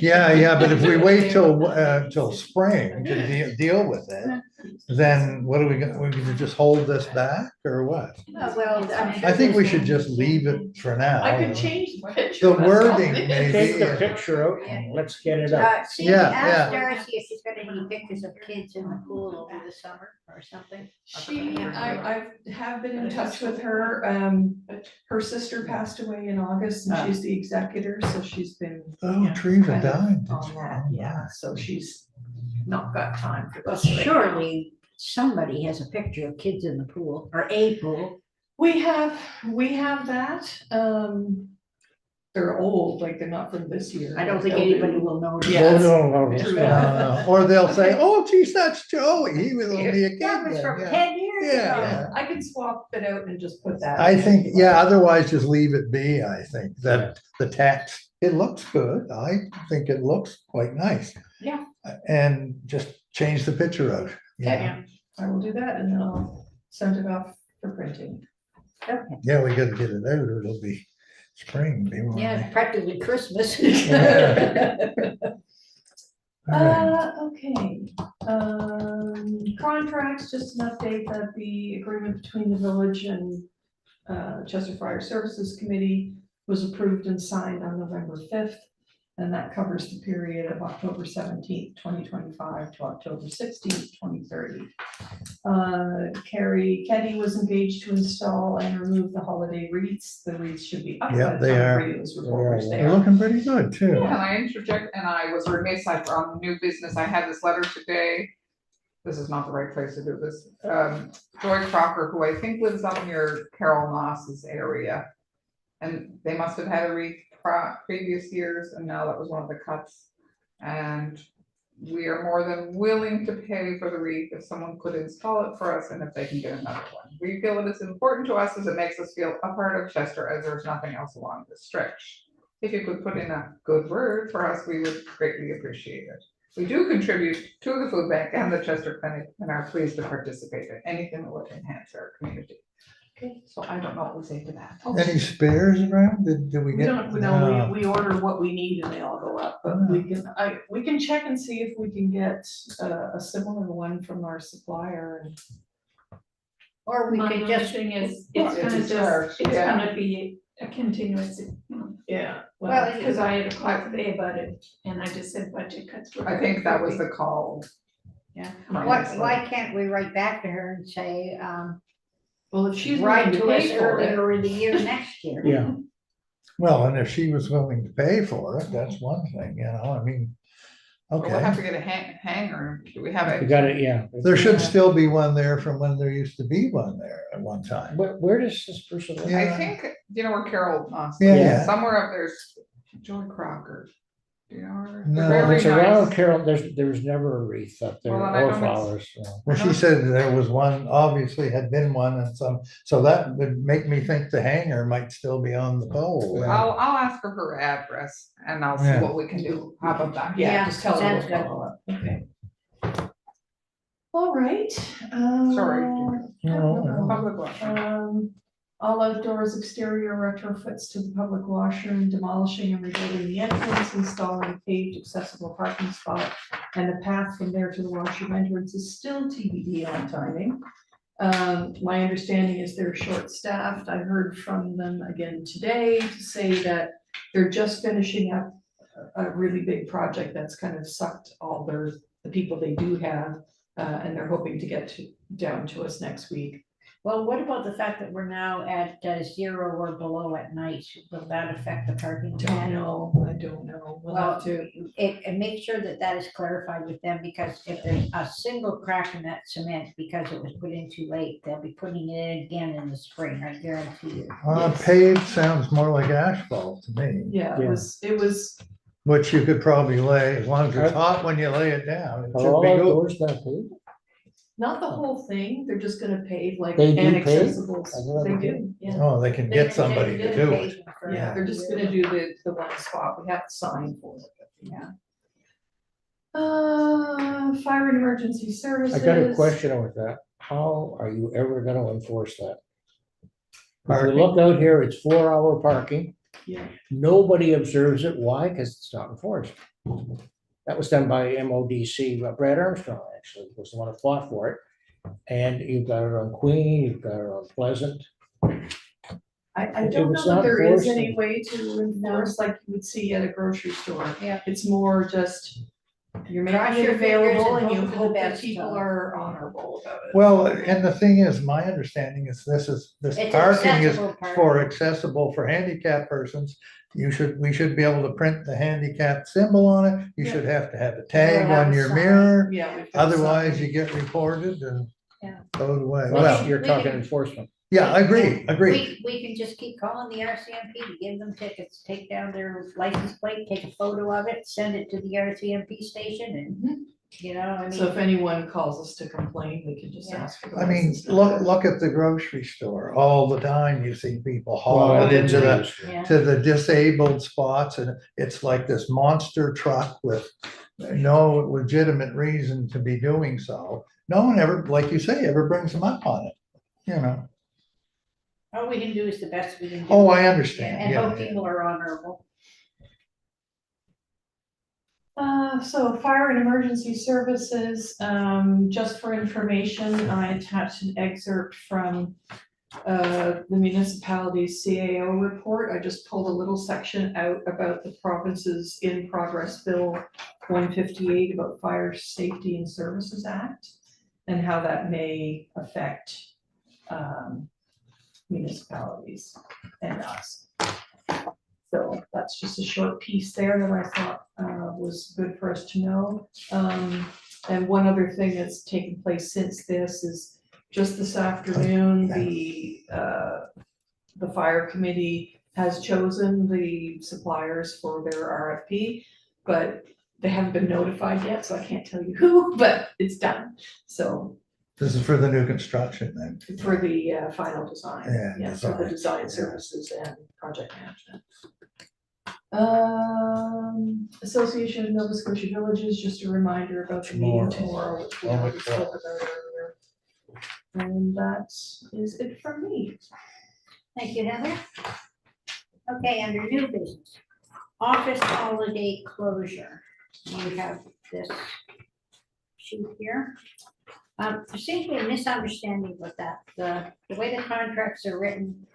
Yeah, but if we wait till spring to deal with it, then what are we gonna just hold this back or what? Well, I'm sure I think we there's- should just leave it for now. I could change the picture. The that's all wording it is. maybe. Take the picture out and let's get it up. See, Yeah, ask yeah. Darcy if she's got any pictures of kids in the pool over the summer or something. I have been in touch with her, her sister passed away in August and she's the executor, so she's been. Oh, yeah, Teresa kind of died. did On she? that, Oh, yeah, my. so she's not got time for Well, this. right now. surely somebody has a picture of kids in the pool or a pool. We have that, they're old, like they're not from this year. I don't think They'll anybody do- will know. Yeah. No. True. Or they'll say, oh geez, that's Joey, he was only a kid That was then, from yeah. 10 years Yeah. ago. Yeah, I can swap it out and just put that. I in. think, yeah, otherwise just leave it be, I think, that the text, it looks good, I think it looks quite nice. Yeah. And just change the picture out, yeah, Yeah. I will do that and then I'll send it off for printing. yeah, we gotta get it out, or it'll be spring. be more Yeah, like- it's practically Christmas. All right. Okay, contracts, just an update that the agreement between the village and Chester Fire Services Committee was approved and signed on November 5th. And that covers the period of October 17th, 2025 to October 16th, 2030. Carrie Keddy was engaged to install and remove the holiday wreaths. The wreaths should be up. Yeah, by the they time are. Radios reporters They're there. looking pretty good too. Yeah, and I interject, and I was remiss, on new business, I had this letter today. This is not the right place to do this. Joy Crocker, who I think lives up near Carol Moss's area. And they must have had a wreath previous years, and now that was one of the cuts. And we are more than willing to pay for the wreath if someone could install it for us and if they can get another one. We feel it is important to us as it makes us feel a part of Chester, as there's nothing else along this stretch. If you could put in a good word for us, we would greatly appreciate it. We do contribute to the food bank and the Chester Clinic and are pleased to participate in anything that would enhance our community. Okay, so I don't know what we say to that. Any spares around? Did we We get? don't, no, we order what we need and they all go up, but we can check and see if we can get a similar one from our supplier and. Or we My could only just, thing is, Well, it's it's gonna a charge, just, it's yeah. gonna be a continuous, Yeah. Well, because I had a call today about it, and I just said budget cuts. were I think that was the call. yeah, Right. why can't we write back to her and say, Well, if she's write willing to to us pay for it, earlier in the year next year? Yeah, Well, and if she was willing to pay for it, that's one thing, you know, I mean, But we'll have okay. to get a hanger. Do we have it? you got it, yeah. There should still be one there from when there used to be one there at one time. Where does this person live? Yeah. I think, you know where Carol Moss Yeah, lives? yeah. Somewhere up there's Joy Crocker. Do you know her? No. They're very It's around nice. Carol, there's never a wreath up there Well, and I or don't flowers. so. Well, she said there was one, obviously had been one and some, so that would make me think the hanger might still be on the pole. I'll ask her address and I'll see Yeah. what we can do. How about that? yeah, Yeah, just tell her sounds we'll good. follow up. Okay. All right. Sorry. No, Public washing. All outdoors exterior retrofits to the public washroom, demolishing and rebuilding the entrance, installing paved accessible parking spot. And the path from there to the washroom entrance is still TBD on timing. My understanding is they're short-staffed. I heard from them again today to say that they're just finishing up a really big project that's kind of sucked all the people they do have. And they're hoping to get down to us next week. Well, what about the fact that we're now at 0 or below at night? Will that affect the parking? Don't plan? know, I don't know. We'll have to, And make sure that that is clarified with them, because if there's a single crack in that cement because it was put in too late, they'll be putting it in again in the spring, I guarantee you. Paved sounds more like asphalt to me, yeah, it was, which you could probably lay, as long as it's hot when you lay it down, it are should all be good. outdoors that paved? not the whole thing, they're just gonna pave like They do pave? inaccessible, I thought they they do, yeah. Oh, they can get somebody to do it. Yeah, they're just gonna do the one spot, we have to sign for it, but yeah. Fire and emergency I services. got a question with that. How are you ever gonna enforce that? If you Parking. look out here, it's 4-hour parking. Yeah. Nobody observes it. Why? Because it's not enforced. That was done by MODC. Brad Armstrong actually was the one who fought for it. And you've got it on Queen, you've got it on Pleasant. I If don't it's know that not there is forced, any then- way to enforce like you would see at a grocery store. Yeah. It's more just, you're Cross making it your fingers available and and you hope for the hope that best, people so. are honorable about it. Well, and the thing is, my understanding is this It's parking is accessible for parking. accessible for handicapped persons. We should be able to print the handicap symbol on it. You Yeah. should have to have a tag have on a your sign. mirror. Yeah. we've got Otherwise, some- you get reported and Yeah. goes away. Well, Well, you're we talking can- enforcement. yeah, agreed. We can just keep calling the RCMP to give them tickets, take down their license plate, take a photo of it, send it to the RCMP station and, you know, I So if mean. anyone calls us to complain, we can just Yeah. ask for the I mean, license number. look at the grocery store. All the time you see people Well, hauling into the Yeah. to the disabled spots, and it's like this monster truck with no legitimate reason to be doing so. No one ever, like you say, ever brings them up on it, you know. All we can do is the best we can do. Oh, I understand. And Yeah, hope yeah. people are honorable. So fire and emergency services, just for information, I attached an excerpt from the municipality's CAO report. I just pulled a little section out about the province's in progress bill 158 about Fire Safety and Services Act and how that may affect municipalities and us. So that's just a short piece there that I thought was good for us to know. And one other thing that's taken place since this is just this afternoon, the fire committee has chosen the suppliers for their RFP, but they haven't been notified yet, so I can't tell you who, but it's done. So This is for the new construction then. for the final design. Yeah, Yes, for the design, design services and project management. Association of Nova Scotia Villages, just a reminder about the meeting tomorrow, which we already spoke about earlier. And that is it from me. Thank you, Heather. Okay, under new business, office holiday closure. You have this sheet here. There seems to be a misunderstanding with that. The way the contracts are written,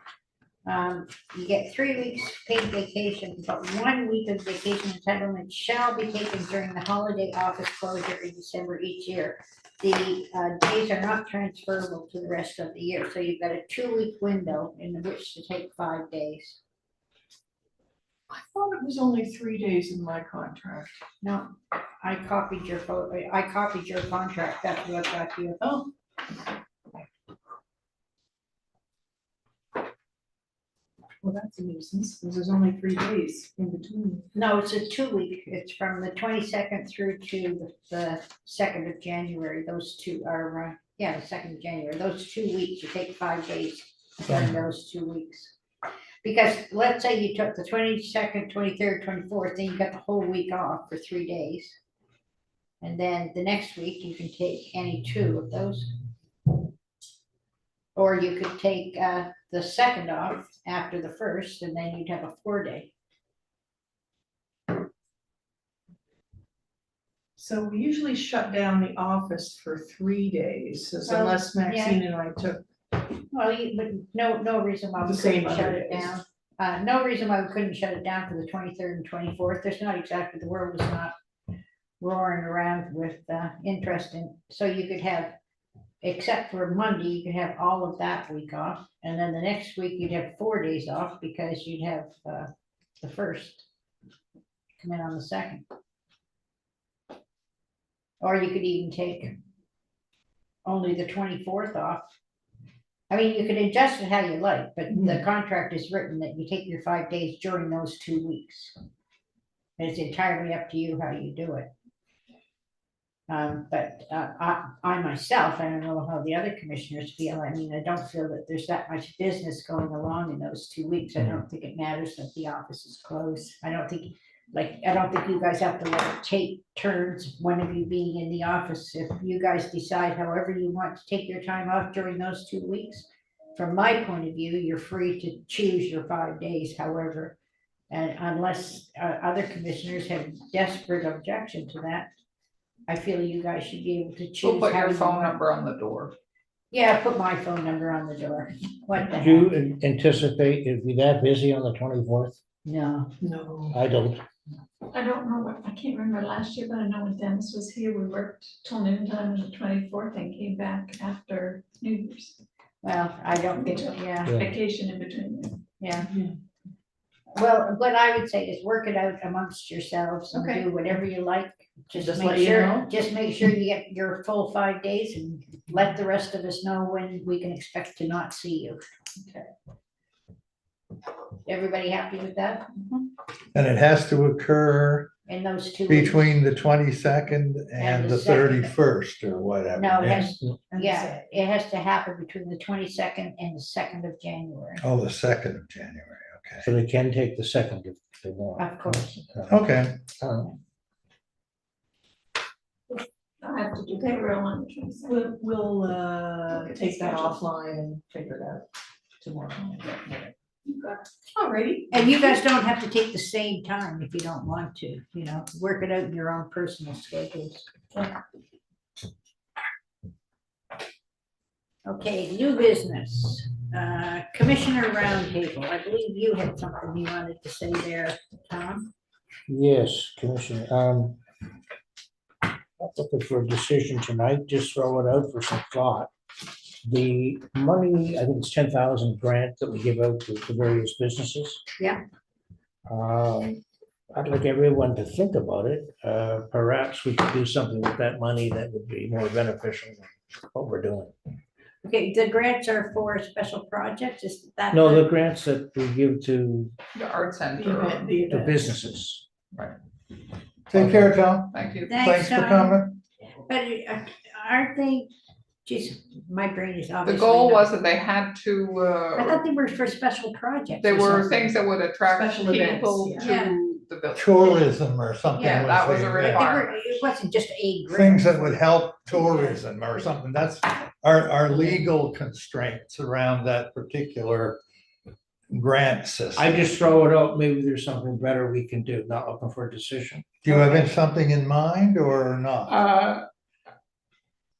you get 3 weeks paid vacation, but 1 week of vacation entitlement shall be taken during the holiday office closure in December each year. The days are not transferable to the rest of the year, so you've got a 2-week window in which to take 5 days. I thought it was only 3 days in my contract. No, I copied your contract, that's what I got you. Oh. Well, that's a nuisance, because there's only 3 days in between. No, it's a 2-week, it's from the 22nd through to the 2nd of January, those two are, yeah, the 2nd of January, those 2 weeks, you take 5 days during those 2 weeks. Because let's say you took the 22nd, 23rd, 24th, then you got the whole week off for 3 days. And then the next week, you can take any two of those. Or you could take the second off after the first, and then you'd have a 4-day. So we usually shut down the office for 3 days, so Well, unless Maxine and I took, Well, but no reason why we The same couldn't shut other it days. down. No reason why we couldn't shut it down for the 23rd and 24th. There's not exactly, the world was not roaring around with interest in, so you could have, except for Monday, you could have all of that week off. And then the next week you'd have 4 days off because you'd have the first come in on the second. Or you could even take only the 24th off. I mean, you could adjust it how you like, but the contract is written that you take your 5 days during those 2 weeks. It's entirely up to you how you do it. But I myself, I don't know how the other commissioners feel. I mean, I don't feel that there's that much business going along in those 2 weeks. I don't think it matters that the office is closed. I don't think you guys have to like take turns, one of you being in the office. If you guys decide however you want to take your time off during those 2 weeks, from my point of view, you're free to choose your 5 days, however. And unless other commissioners have desperate objection to that, I feel you guys should be able to choose. We'll put how your you phone want. number on the door. Yeah, put my phone number on the door. What the Do you heck? anticipate it'd be that busy on the 24th? No, no. I don't. I don't know what, I can't remember last year, but I know when Dennis was here, we worked till noon time on the 24th and came back after New Year's. well, I don't think, yeah, Yeah. Vacation in between there. yeah. Well, what I would say is work it out amongst yourselves and Okay. do whatever you like. Just Just let make you sure, know. just make sure you get your full 5 days and let the rest of us know when we can expect to not see you. Okay. Everybody happy with that? And it has to occur In those 2 weeks? between the 22nd and And the the second. 31st or whatever. No, it yeah? has, yeah, it has to happen between the 22nd and the 2nd of January, Oh, the 2nd of January, So they can take the second if they want. of course. okay. I have to do payroll on the 22nd. We'll take that offline and figure it out tomorrow. Alrighty. And you guys don't have to take the same time if you don't want to, you know, work it out in your own personal schedules. Okay, new business, Commissioner Roundtable, I believe you had something you wanted to say there, Tom? Yes, Commissioner, not looking for a decision tonight, just throw it out for some thought. The money, I think it's 10,000 grant that we give out to various businesses. Yeah. I'd like everyone to think about it. Perhaps we could do something with that money that would be more beneficial than what we're doing. Okay, the grants are for special projects, is that? No, the grants that we give to The art The center. event, the the event. businesses. Take care, Tom. Thank you. Thanks for Tom. coming. But aren't they, geez, my brain is The obviously. goal not- was that they had I to, thought they were for special projects. they or were something. things that would attract Special events, people yeah. to the village. Tourism or something. Yeah, that was a the- But they requirement. were- It wasn't just a grant. Things that would help tourism or something. That's our legal constraints around that particular grant system. I just throw it out, maybe there's something better we can do, not looking for a decision. Do you have something in mind or not?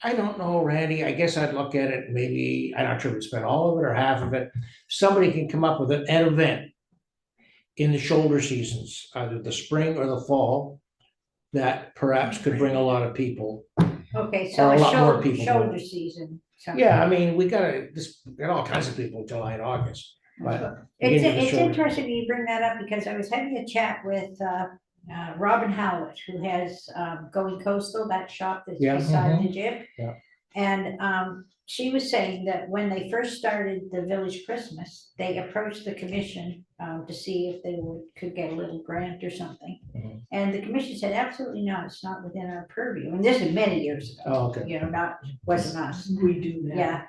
I don't know, Randy, I guess I'd look at it, maybe, I'm not sure if we spend all of it or half of it. Somebody can come up with an event in the shoulder seasons, either the spring or the fall, that perhaps could bring a lot of people. Okay, so Or a a lot more shoulder, people do shoulder it. season. something. Yeah, I mean, we gotta, got all kinds of people in July and August, but. beginning of the It's shoulder- interesting you bring that up because I was having a chat with Robin Howlett, who has Going Coastal, that shop that's Yeah, beside the gym. Yeah. And she was saying that when they first started the Village Christmas, they approached the commission to see if they could get a little grant or something. Mhm. And the commission said, absolutely not, it's not within our purview, and this is many years ago. Oh, okay. You know, wasn't us. We do now. Yeah,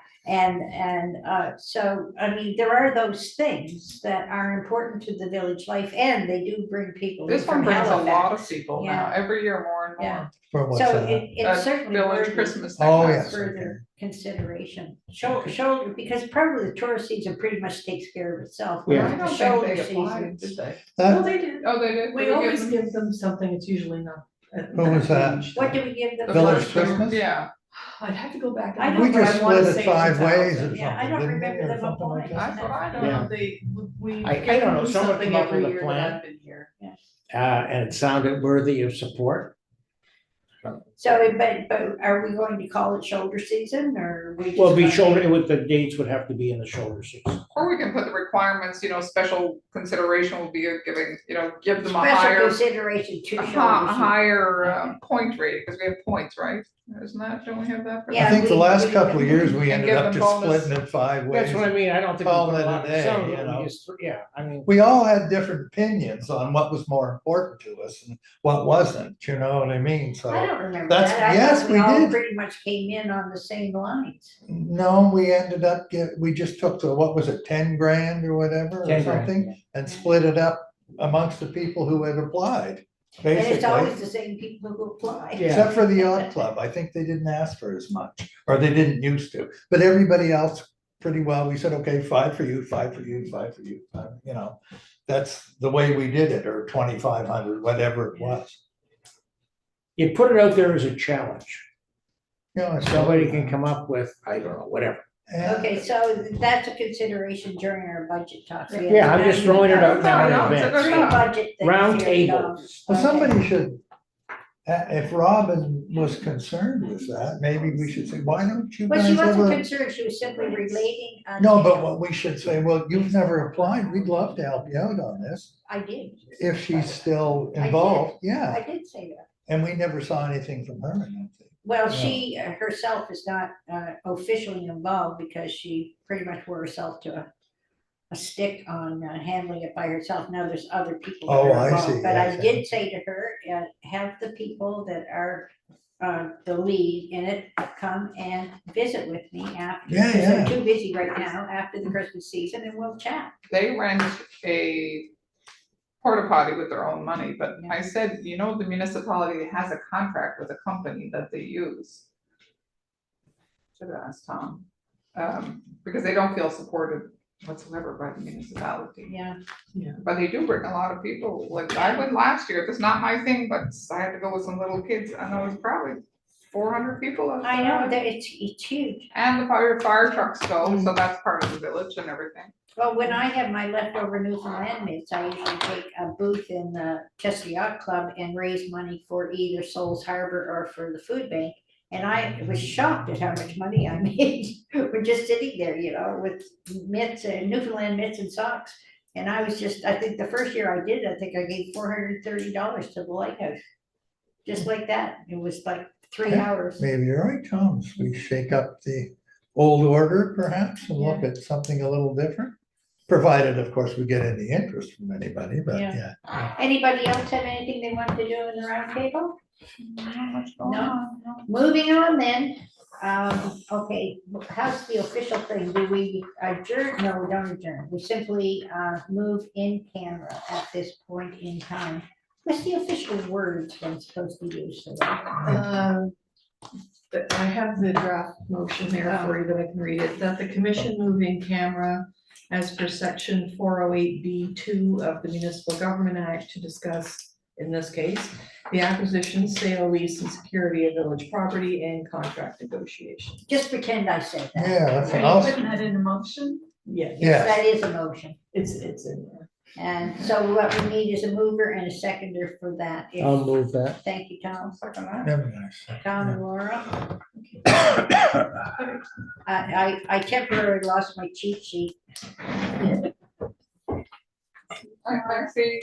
so, I mean, there are those things that are important to the village life, and they do bring people in This one from brings a lot of Halifax. people now, every year more and Yeah. more. For what's So that? it's certainly Village worthy Christmas thing. Oh, that's- yes, okay. further consideration. Shoulder, because probably the tourist season pretty much takes care of itself. Yeah. I The don't think shoulder they applied, seasons. did they? Well, That, they did. Oh, they did? We Did give always them- give them something, it's usually not. What was that? What do we give the the? Village first- Christmas? Yeah, I'd have to go back. I and don't- we look, but just I wanna split say it 5 ways 2,000. or Yeah, I something, don't didn't we, remember or them something like applying. that? that's what I I know. don't Yeah. know, we I give don't know, them someone something come up every with a year that plan. I've been here. And it sounded worthy of support. So, but are we going to call it shoulder season, or we just? Well, be gonna- shoulder, with the dates would have to be in the shoulder season. Or we can put the requirements, special consideration will be giving, give them a Special higher, consideration to a shoulder hi- a season. higher point rate, because we have points, right? Isn't that, don't we have that? for Yeah, I think the we- last we- couple of years, we And ended give up them just bonus. splitting it 5 ways. That's what I mean, I don't think. we Call put it a lot- day, some of you it we know. just- Yeah, I mean, We all had different opinions on what was more important to us and what wasn't, you know what I mean? I So, don't remember That's- that. I yes, thought we all did. pretty much came in on the same lines. no, we ended up we just took what was it, 10 grand or whatever, or 10 grand, something? And split it up amongst the people who had applied, And it's always basically. the same people who apply. Yeah. Except for the yacht club, I think they didn't ask for as much, or they didn't used to, but everybody else, pretty well, we said, okay, 5 for you, 5 for you, 5 for you, that's the way we did it, or 2,500, whatever it was. you put it out there as a challenge. I Somebody can come up with, I don't know, whatever. And- Okay, so that's a consideration during our budget talks. We Yeah, I'm have just throwing it out now in Yeah, it's a advance. good Three budget things. Round here, you table. know. Well, Okay. somebody should, if Robin was concerned with that, maybe we should say, why don't you Well, she guys wasn't ever? concerned, she was simply relating. No, but what we should say, well, you've never applied, we'd love to help you out on this, I did. if she's still I did. involved, yeah, I did say that. and we never saw anything from her, I don't think. Well, Yeah. she herself is not officially involved because she pretty much wore herself to a stick on handling it by herself. Now there's other people. that Oh, are I involved. see, But I okay. did say to her, have the people that are the lead in it come and visit with me after. Yeah, because they're yeah. too busy right now after the Christmas season, and we'll chat. They rent a porta potty with their own money, but I said, the municipality has a contract with a company that they use. Should have asked Tom, because they don't feel supported whatsoever by the municipality. Yeah. But they do bring a lot of people, like I went last year, it's not my thing, but I had to go with some little kids, and there was probably 400 people. I know that it's huge. And the fire trucks go, so that's part of the village and everything. Well, when I have my leftover Newfoundland mitts, I usually take a booth in the Chester Yacht Club and raise money for either Souls Harbor or for the food bank. And I was shocked at how much money I made. We're just sitting there, with mitts and Newfoundland mitts and socks. And I think the first year I did it, I think I gave $430 to the lighthouse. Just like that. It was like 3 Yeah, hours. Maybe you're right, Tom, we shake up the old order perhaps and look at something a little different. Provided, of course, we get any interest from anybody, but Yeah. yeah. Anybody else have anything they want to do in the round table? Not much going No. on. Moving on then, okay, how's the official thing? Do we adjourn? No, we don't adjourn. We simply move in camera at this point in time. What's the official words I'm supposed to use for that? But I have the draft motion there for you that I can read it, that the commission move in camera as per section 408B2 of the Municipal Government Act to discuss, in this case, the acquisition, sale, lease, and security of village property and contract negotiation. Just pretend I said that. Yeah, that's Are an you awesome, putting that in a motion? Yeah, yeah, That is a motion. it's in there. And so what we need is a mover and a seconder for that. If- I'll move that. Thank you, Tom. Second that. never mind. Tom and Laura. I temporarily lost my cheat sheet. Thanks, Steve.